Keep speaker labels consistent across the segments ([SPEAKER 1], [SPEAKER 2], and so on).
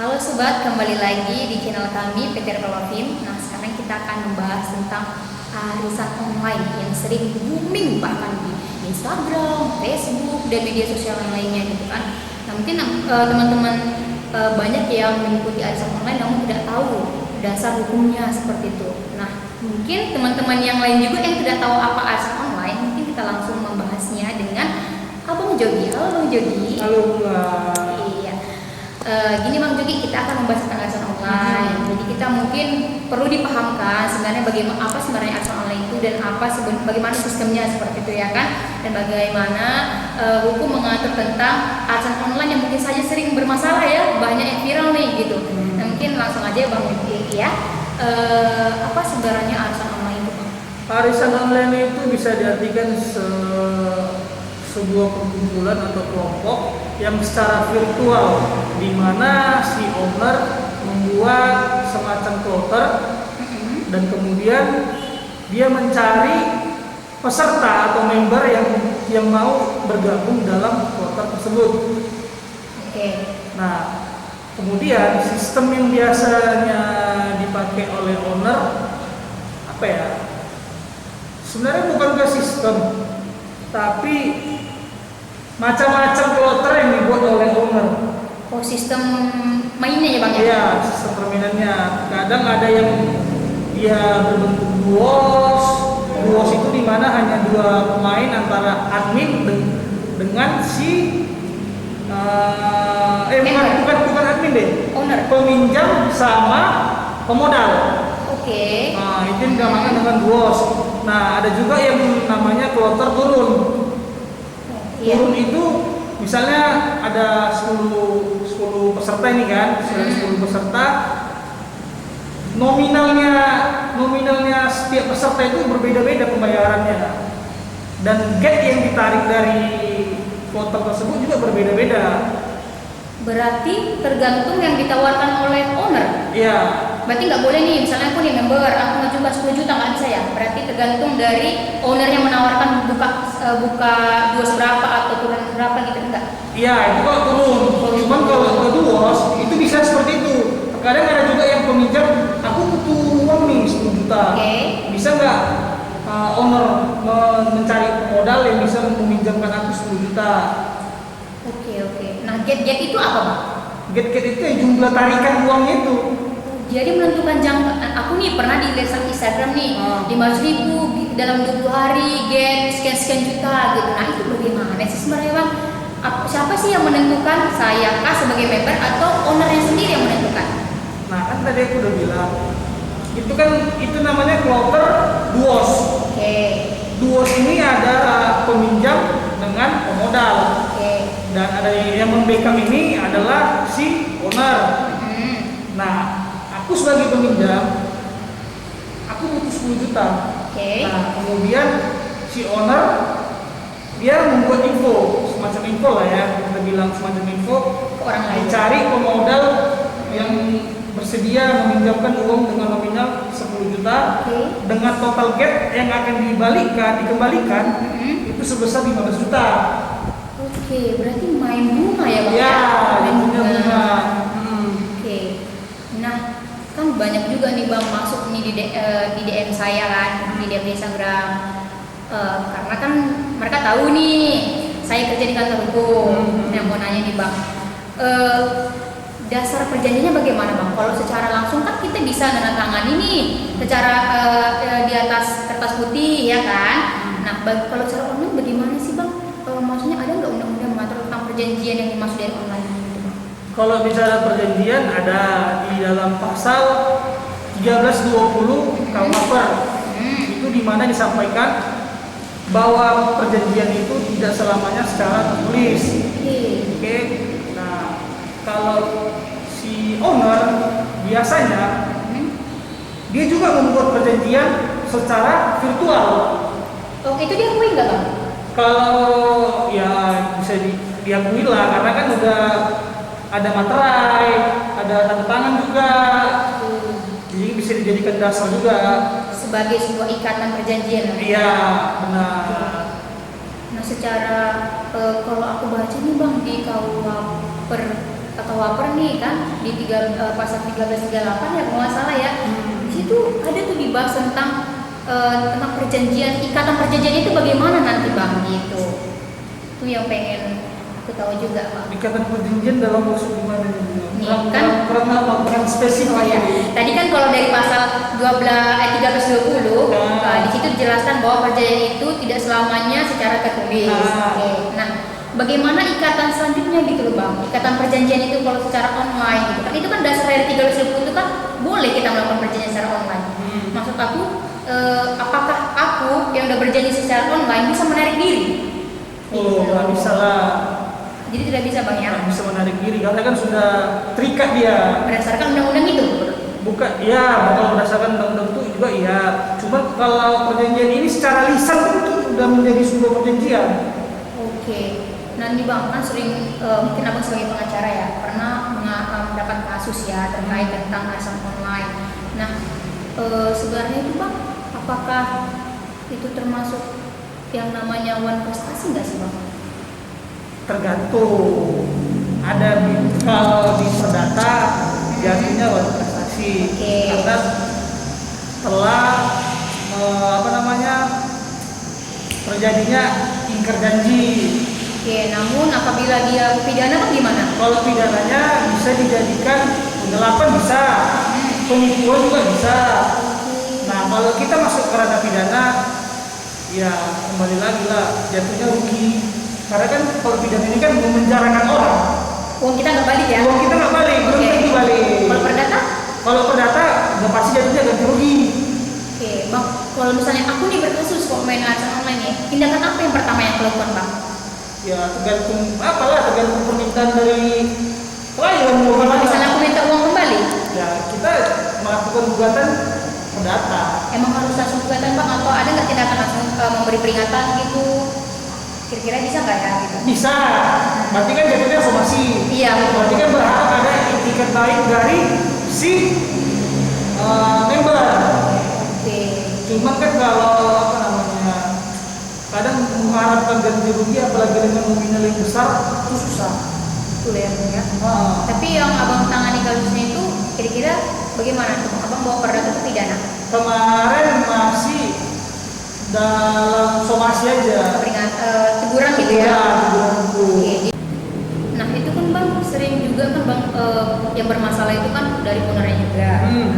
[SPEAKER 1] Halo sobat, kembali lagi di channel kami PT Relafim. Nah, sekarang kita akan membahas tentang arisan online yang sering booming bahkan di Instagram, Facebook, dan media sosial yang lainnya gitu kan. Nah, mungkin teman-teman banyak yang mengikuti arisan online namun tidak tahu dasar hukumnya seperti itu. Nah, mungkin teman-teman yang lain juga yang tidak tahu apa arisan online, mungkin kita langsung membahasnya dengan Abang Jogi. Halo Bang Jogi.
[SPEAKER 2] Halo Mbak.
[SPEAKER 1] Iya. Gini Bang Jogi, kita akan membahas tentang arisan online. Jadi kita mungkin perlu dipahamkan sebenarnya bagaimana apa sebenarnya arisan online itu dan bagaimana sistemnya seperti itu ya kan, dan bagaimana hukum mengatur tentang arisan online yang mungkin saja sering bermasalah ya, banyak yang viral nih gitu. Nah, mungkin langsung aja Bang Jogi ya. Apa sebenarnya arisan online itu Bang?
[SPEAKER 2] Arisan online itu bisa diartikan sebuah perkumpulan atau kelompok yang secara virtual, di mana si owner membuat semacam kloter dan kemudian dia mencari peserta atau member yang mau bergabung dalam kloter tersebut.
[SPEAKER 1] Oke.
[SPEAKER 2] Nah, kemudian sistem yang biasanya dipakai oleh owner apa ya? Sebenarnya bukan ke sistem, tapi macam-macam kloter yang dibuat oleh owner.
[SPEAKER 1] Oh, sistem mainnya ya Bang ya?
[SPEAKER 2] Iya, sistem permainannya. Kadang ada yang dia berbentuk duos. Duos itu dimana hanya dua pemain antara admin dengan si bukan admin deh.
[SPEAKER 1] Owner.
[SPEAKER 2] Peminjam sama pemodal.
[SPEAKER 1] Oke.
[SPEAKER 2] Nah, itu dinamakan dengan duos. Nah, ada juga yang namanya kloter turun.
[SPEAKER 1] Iya.
[SPEAKER 2] Turun itu misalnya ada 10 peserta ini kan, 10 peserta. Nominalnya setiap peserta itu berbeda-beda pembayarannya. Dan gate yang ditarik dari kloter tersebut juga berbeda-beda.
[SPEAKER 1] Berarti tergantung yang ditawarkan oleh owner.
[SPEAKER 2] Iya.
[SPEAKER 1] Berarti nggak boleh nih, misalnya aku nih member, aku ngajukan 10 juta nggak bisa ya? Berarti tergantung dari owner yang menawarkan buka dua seberapa atau turun berapa gitu enggak?
[SPEAKER 2] Iya, itu kalau turun. Cuman kalau ke duos itu bisa seperti itu. Terkadang ada juga yang peminjam, aku butuh uang nih 10 juta.
[SPEAKER 1] Oke.
[SPEAKER 2] Bisa nggak owner mencari pemodal yang bisa meminjamkan aku 10 juta?
[SPEAKER 1] Oke. Nah, gate itu apa Bang?
[SPEAKER 2] Gate itu ya jumlah tarikan uangnya itu.
[SPEAKER 1] Jadi menentukan jangka. Aku nih pernah di Instagram nih 5.000 dalam 20 hari, get sekian juta gitu. Nah, itu bagaimana sih sebenarnya Bang? Siapa sih yang menentukan? Saya kah sebagai member atau ownernya sendiri yang menentukan?
[SPEAKER 2] Nah, kan tadi aku udah bilang itu namanya kloter duos.
[SPEAKER 1] Oke.
[SPEAKER 2] Duos ini ada peminjam dengan pemodal.
[SPEAKER 1] Oke.
[SPEAKER 2] Dan ada yang membackup ini adalah si owner. Nah, aku sebagai peminjam, aku butuh 10 juta.
[SPEAKER 1] Oke.
[SPEAKER 2] Nah, kemudian si owner dia membuat semacam info lah ya, kita bilang semacam info
[SPEAKER 1] Ke orang lain.
[SPEAKER 2] cari pemodal yang bersedia meminjamkan uang dengan nominal 10 juta.
[SPEAKER 1] Oke.
[SPEAKER 2] Dengan total gap yang akan dikembalikan itu sebesar 15 juta.
[SPEAKER 1] Oke, berarti main bunga ya Bang?
[SPEAKER 2] Ya,
[SPEAKER 1] Main
[SPEAKER 2] bunga.
[SPEAKER 1] Oke. Nah, kan banyak juga nih Bang masuk nih di DM saya kan, di DM Instagram. Karena kan mereka tahu nih saya kerja di kantor hukum. Nah, mau nanya nih Bang, dasar perjanjiannya bagaimana Bang? Kalau secara langsung kan kita bisa menandatangani nih secara di atas kertas putih ya kan. Nah, kalau secara online bagaimana sih Bang? Maksudnya ada nggak undang-undang mengatur tentang perjanjian yang dimaksud dari online gitu Bang?
[SPEAKER 2] Kalau bicara perjanjian ada di dalam pasal 1320 KUHP. Itu di mana disampaikan bahwa perjanjian itu tidak selamanya secara tertulis. Oke. Nah, kalau si owner biasanya dia juga membuat perjanjian secara virtual.
[SPEAKER 1] Oh, itu diakui nggak Bang?
[SPEAKER 2] Kalau ya bisa diakui lah, karena kan udah ada materai, ada tanda tangan juga, jadi bisa dijadikan dasar juga
[SPEAKER 1] Sebagai sebuah ikatan perjanjian.
[SPEAKER 2] Iya, benar.
[SPEAKER 1] Nah, secara kalau aku baca nih Bang di KUHP KUHP nih kan di pasal 1338 ya kalau nggak salah ya. Di situ ada tuh dibahas tentang perjanjian, ikatan perjanjian itu bagaimana nanti Bang gitu. Itu yang pengen aku tahu juga Bang.
[SPEAKER 2] Ikatan perjanjian dalam maksud gimana nih?
[SPEAKER 1] Kan
[SPEAKER 2] Kurang spesifik.
[SPEAKER 1] Oh ya. Tadi kan kalau dari pasal 1320 di situ dijelaskan bahwa perjanjian itu tidak selamanya secara tertulis. Oke. Nah, bagaimana ikatan selanjutnya gitu loh Bang? Ikatan perjanjian itu kalau secara online gitu kan. Itu kan dasar dari 1320 itu kan boleh kita melakukan perjanjian secara online. Maksud aku apakah aku yang udah berjanji secara online bisa menarik diri?
[SPEAKER 2] Oh, nggak bisa lah.
[SPEAKER 1] Jadi tidak bisa Bang ya?
[SPEAKER 2] Nggak bisa menarik diri karena kan sudah terikat dia.
[SPEAKER 1] Berdasarkan undang-undang itu?
[SPEAKER 2] Bukan, ya kalau berdasarkan undang-undang itu juga iya. Cuma kalau perjanjian ini secara lisan kan itu sudah menjadi sebuah perjanjian.
[SPEAKER 1] Oke. Nah ini Bang kan sering mungkin Abang sebagai pengacara ya pernah mendapat kasus ya terkait tentang arisan online. Nah sebenarnya itu Bang, apakah itu termasuk yang namanya wan prestasi nggak sih Bang?
[SPEAKER 2] Tergantung. Ada kalau di perdata jadinya wan prestasi. Karena telah terjadinya ingkar janji.
[SPEAKER 1] Oke, namun apabila dia pidana bagaimana?
[SPEAKER 2] Kalau pidananya bisa dijadikan penggelapan bisa, penipuan juga bisa. Nah kalau kita masuk ke ranah pidana, ya kembali lagi lah jatuhnya rugi. Karena kan kalau pidana ini kan memenjarakan orang.
[SPEAKER 1] Uang kita nggak balik ya?
[SPEAKER 2] Uang kita nggak balik, belum tentu balik.
[SPEAKER 1] Kalau perdata?
[SPEAKER 2] Kalau perdata udah pasti jatuhnya ganti rugi.
[SPEAKER 1] Oke, Bang. Kalau misalnya aku nih berkasus kok main arisan online ya, tindakan apa yang pertama yang aku lakukan Bang?
[SPEAKER 2] Ya tergantung permintaan dari klien.
[SPEAKER 1] Kalau misalnya aku minta uang kembali?
[SPEAKER 2] Ya kita melakukan gugatan perdata.
[SPEAKER 1] Emang harus langsung gugatan Bang atau ada nggak tindakan langsung memberi peringatan gitu? Kira-kira bisa nggak ya gitu?
[SPEAKER 2] Bisa. Berarti kan jatuhnya somasi.
[SPEAKER 1] Iya.
[SPEAKER 2] Berarti kan berharap ada etiket baik dari si member.
[SPEAKER 1] Oke.
[SPEAKER 2] Cuma kan kalau kadang mengharapkan ganti rugi apalagi dengan nominal yang besar itu susah.
[SPEAKER 1] Betul ya Bang ya. Tapi yang Abang tangani kasusnya itu kira-kira bagaimana tuh? Abang bawa perdata itu pidana?
[SPEAKER 2] Kemarin masih dalam somasi aja.
[SPEAKER 1] Teguran gitu ya?
[SPEAKER 2] Teguran itu.
[SPEAKER 1] Nah itu kan Bang sering juga kan Bang yang bermasalah itu kan dari ownernya juga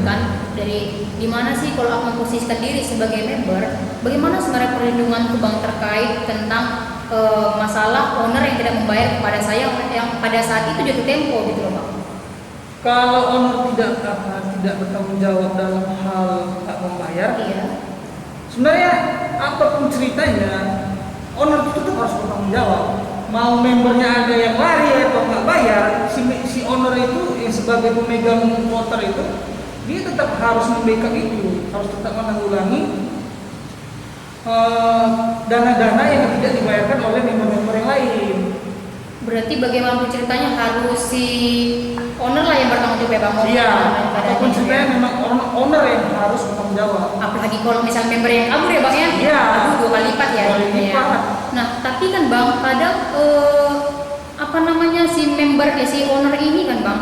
[SPEAKER 1] kan dari gimana sih kalau aku memposisikan diri sebagai member, bagaimana sebenarnya perlindungan ke Bang terkait tentang masalah owner yang tidak membayar kepada saya yang pada saat itu jatuh tempo gitu loh Bang.
[SPEAKER 2] Kalau owner tidak bertanggung jawab dalam hal tak membayar,
[SPEAKER 1] Iya.
[SPEAKER 2] Sebenarnya apapun ceritanya, owner itu tetap harus bertanggung jawab. Mau membernya ada yang lari atau nggak bayar, si owner itu yang sebagai pemegang motor itu, dia tetap harus membackup itu, harus tetap menanggulangi dana-dana yang tidak dibayarkan oleh member-member yang lain.
[SPEAKER 1] Berarti bagaimana ceritanya harus si owner lah yang bertanggung jawab ya Bang?
[SPEAKER 2] Iya, apapun ceritanya memang owner yang harus bertanggung jawab.
[SPEAKER 1] Apalagi kalau misalnya member yang kabur ya Bang ya?
[SPEAKER 2] Iya.
[SPEAKER 1] Aduh, 2 kali lipat ya.
[SPEAKER 2] 2 kali lipat.
[SPEAKER 1] Ya. Nah, tapi kan Bang, kadang si member si owner ini kan Bang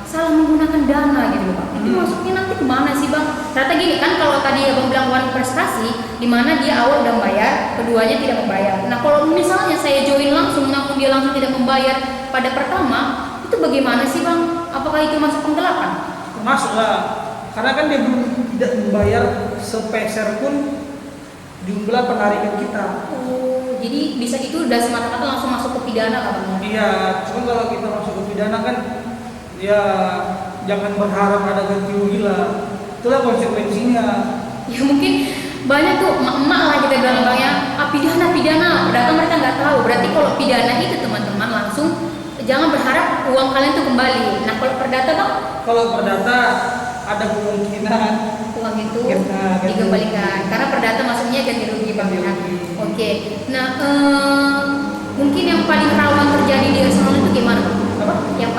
[SPEAKER 1] salah menggunakan dana gitu Bang. Itu masuknya nanti kemana sih Bang? Ternyata gini kan kalau tadi Abang bilang wan prestasi, di mana dia awal udah membayar, keduanya tidak membayar. Nah, kalau misalnya saya join langsung, namun dia langsung tidak membayar pada pertama, itu bagaimana sih Bang? Apakah itu masuk penggelapan?
[SPEAKER 2] Termasuk lah, karena kan dia belum tidak membayar sepeser pun jumlah penarikan kita.
[SPEAKER 1] Oh, jadi bisa itu udah semata-mata langsung masuk ke pidana kan Bang?
[SPEAKER 2] Iya, cuma kalau kita masuk ke pidana kan, ya jangan berharap ada ganti rugi lah. Itulah konsekuensinya.
[SPEAKER 1] Ya mungkin banyak tuh emak-emak lah kita bilang Bang ya, pidana, padahal mereka nggak tahu. Berarti kalau pidana itu teman-teman langsung jangan berharap uang kalian tuh kembali. Nah kalau perdata Bang?
[SPEAKER 2] Kalau perdata ada kemungkinan
[SPEAKER 1] Uang itu dikembalikan. Karena perdata maksudnya ganti rugi Bang ya. Oke. Nah mungkin yang paling rawan terjadi di arsenal itu gimana Bang?
[SPEAKER 2] Apa?
[SPEAKER 1] Yang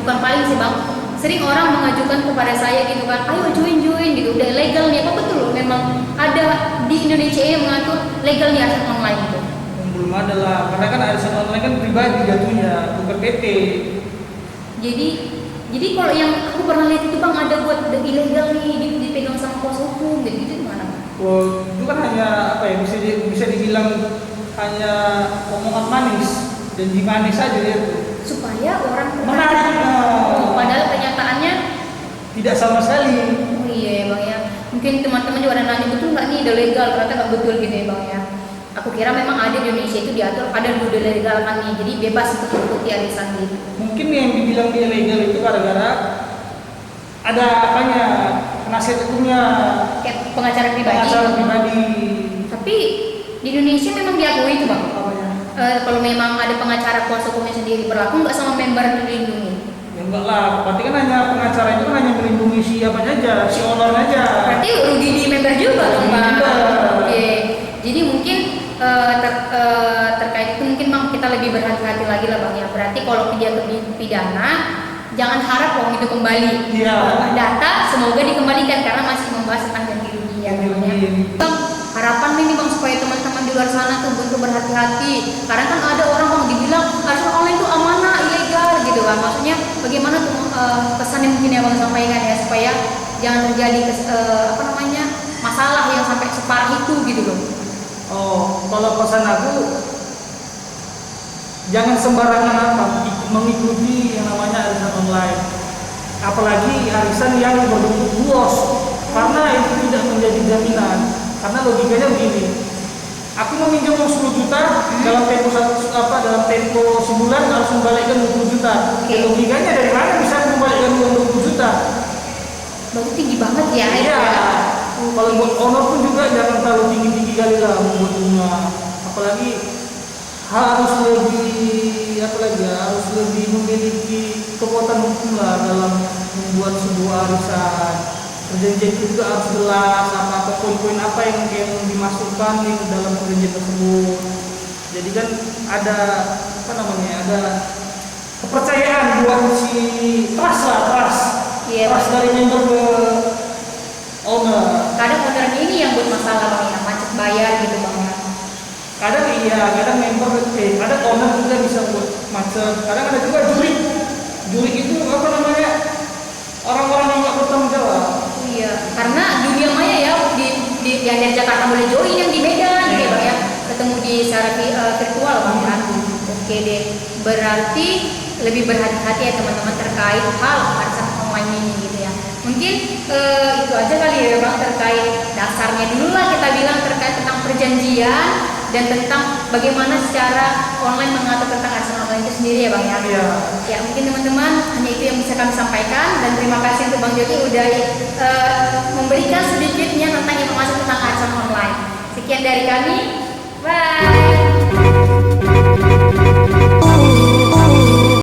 [SPEAKER 1] bukan paling sih Bang. Sering orang mengajukan kepada saya gitu kan, ayo join gitu, udah legal nih, apa betul loh memang ada di Indonesia yang mengatur legal nih arisan online gitu?
[SPEAKER 2] Belum ada lah, karena kan arisan online kan pribadi jatuhnya, bukan PT.
[SPEAKER 1] Jadi kalau yang aku pernah lihat itu bang ada buat ilegal nih dipegang sama kuasa hukum gitu gimana?
[SPEAKER 2] Oh, itu kan hanya apa ya, bisa dibilang hanya omongan manis, janji manis saja ya itu.
[SPEAKER 1] Supaya orang
[SPEAKER 2] Menarik.
[SPEAKER 1] padahal kenyataannya
[SPEAKER 2] Tidak sama sekali.
[SPEAKER 1] oh iya bang ya, mungkin teman-teman juga ada nanya betul nggak nih udah legal, ternyata nggak betul gitu ya bang ya. Aku kira memang ada di Indonesia itu diatur ada udah legal kan nih, jadi bebas untuk mengikuti arisan gitu.
[SPEAKER 2] Mungkin yang dibilang dia legal itu gara-gara ada apanya, penasihat hukumnya,
[SPEAKER 1] Kayak pengacara pribadi.
[SPEAKER 2] pengacara pribadi.
[SPEAKER 1] Tapi di Indonesia memang diakui itu bang.
[SPEAKER 2] Apanya?
[SPEAKER 1] Kalau memang ada pengacara kuasa hukumnya sendiri berlaku nggak sama member yang dilindungi?
[SPEAKER 2] Ya enggak lah, berarti kan hanya pengacara itu kan hanya melindungi siapa aja, si owner aja.
[SPEAKER 1] Berarti rugi di member juga dong bang.
[SPEAKER 2] Member.
[SPEAKER 1] Oke. Jadi mungkin terkait itu mungkin bang kita lebih berhati-hati lagi lah bang ya. Berarti kalau dia pidana jangan harap uang itu kembali.
[SPEAKER 2] Iya.
[SPEAKER 1] Data semoga dikembalikan karena masih membahas tentang ganti rugi ya bang ya. Bang, harapan ini bang supaya teman-teman di luar sana tuh untuk berhati-hati. Karena kan ada orang bang dibilang harus online itu amanah, ilegal gitu kan. Maksudnya bagaimana tuh pesan yang mungkin ya bang sampaikan ya supaya jangan terjadi masalah yang sampai separah itu gitu loh.
[SPEAKER 2] Oh, kalau pesan aku jangan sembarangan mengikuti yang namanya arisan online. Apalagi arisan yang berbentuk luas, karena itu tidak menjadi jaminan. Karena logikanya begini. Aku meminjam uang 10 juta dalam tempo sebulan harus membalikkan 20 juta.
[SPEAKER 1] Oke.
[SPEAKER 2] Logikanya dari mana bisa aku membalikkan uang 20 juta?
[SPEAKER 1] Berarti tinggi banget ya.
[SPEAKER 2] Iya. Kalau buat owner pun juga jangan terlalu tinggi-tinggi kali lah membuat bunga. Apalagi harus lebih memiliki kekuatan hukum lah dalam membuat sebuah arisan. Perjanjian itu juga harus jelas apa poin-poin apa yang dimasukkan di dalam perjanjian tersebut. Jadi kan ada ada kepercayaan buat si trust.
[SPEAKER 1] Iya,
[SPEAKER 2] Trust dari member ke owner.
[SPEAKER 1] kadang ownernya ini yang buat masalah bang ya, macet bayar gitu bang ya.
[SPEAKER 2] Kadang iya, kadang member kadang owner juga bisa buat macet. Kadang ada juga juri itu orang-orang yang nggak bertanggung jawab.
[SPEAKER 1] Iya, karena dunia maya ya di yang dari Jakarta boleh join yang di Medan gitu ya bang ya, ketemu di secara virtual bang ya. Oke deh, berarti lebih berhati-hati ya teman-teman terkait hal arisan online ini gitu ya. Mungkin itu aja kali ya bang terkait dasarnya dulu lah kita bilang terkait tentang perjanjian dan tentang bagaimana secara online mengatur tentang arisan online itu sendiri ya bang ya.
[SPEAKER 2] Iya.
[SPEAKER 1] Ya mungkin teman-teman hanya itu yang bisa kami sampaikan dan terima kasih untuk Bang Jody udah memberikan sedikitnya tentang informasi tentang arisan online. Sekian dari kami.